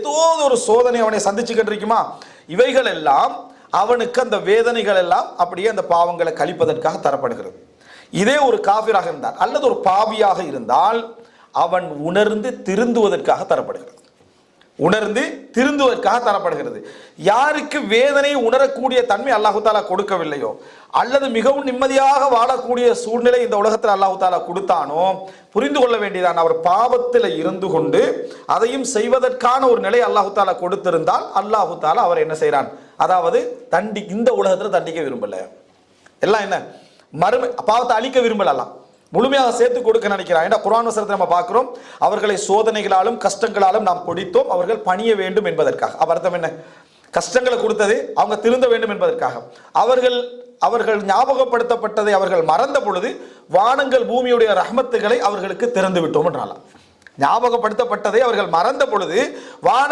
ஏதோ ஒரு சோதனை அவனை சந்திச்சுக்கிட்டு இருக்குமா, இவைகள் எல்லாம் அவனுக்கு அந்த வேதனைகள் எல்லாம் அப்படியே அந்த பாவங்களை கழிப்பதற்காக தரப்படுகிறது. இதே ஒரு காபிராக இருந்தால் அல்லது ஒரு பாவியாக இருந்தால் அவன் உணர்ந்து திருந்துவதற்காக தரப்படுகிறது. உணர்ந்து திருந்துவதற்காக தரப்படுகிறது. யாருக்கு வேதனையை உணரக்கூடிய தன்மை அல்லாஹு தாலா கொடுக்கவில்லையோ, அல்லது மிகவும் நிம்மதியாக வாழக்கூடிய சூழ்நிலை இந்த உலகத்தில் அல்லாஹு தாலா கொடுத்தானோ, புரிந்து கொள்ள வேண்டியதான் அவர் பாவத்தில் இருந்து கொண்டு அதையும் செய்வதற்கான ஒரு நிலை அல்லாஹு தாலா கொடுத்திருந்தால் அல்லாஹு தாலா அவர் என்ன செய்யறான், அதாவது இந்த உலகத்தில் தண்டிக்க விரும்பல. எல்லாம் என்ன மறுமை பாவத்தை அழிக்க விரும்பலாம், முழுமையாக சேர்த்து கொடுக்க நினைக்கிறான். ஏன்னா குர்ஆன் வசனத்தை நம்ம பார்க்கிறோம், அவர்களை சோதனைகளாலும் கஷ்டங்களாலும் நாம் பிடித்தோம், அவர்கள் பணிய வேண்டும் என்பதற்காக. அர்த்தம் என்ன? கஷ்டங்களை கொடுத்தது அவங்க திருந்த வேண்டும் என்பதற்காக. அவர்கள் ஞாபகப்படுத்தப்பட்டதை அவர்கள் மறந்த பொழுது வானங்கள் பூமியுடைய ரஹ்மத்துகளை அவர்களுக்கு திறந்து விட்டோம் என்றாலாம். ஞாபகப்படுத்தப்பட்டதை அவர்கள் மறந்த பொழுது வான